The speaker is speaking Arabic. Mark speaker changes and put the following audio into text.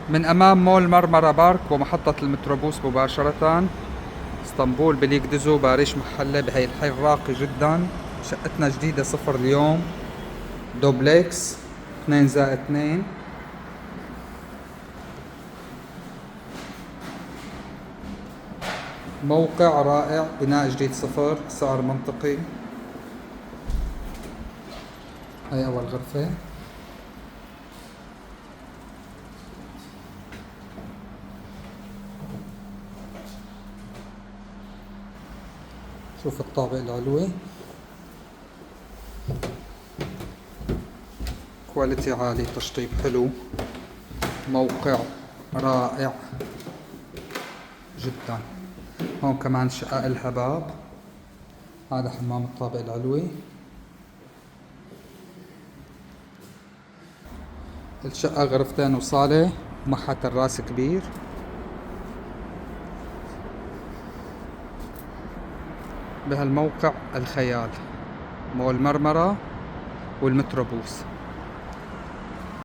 Speaker 1: من أمام مول مرمرة بارك ومحطة المتروبوس مباشرة. اسطنبول بليكدزو باريش محلة بهي الحي الراقي جدا. شقتنا جديدة صفر اليوم، دوبلكس 2+2. موقع رائع، بناء جديد صفر، سعر منطقي. هاي أول غرفة. شوف الطابق العلوي، كواليتي عالي، تشطيب حلو، موقع رائع جدا. هون كمان شقة إلها باب. هذا حمام الطابق العلوي. الشقة غرفتين وصالة ومعها تراس كبير. بهالموقع الخيال، مول مرمرة والمتروبوس.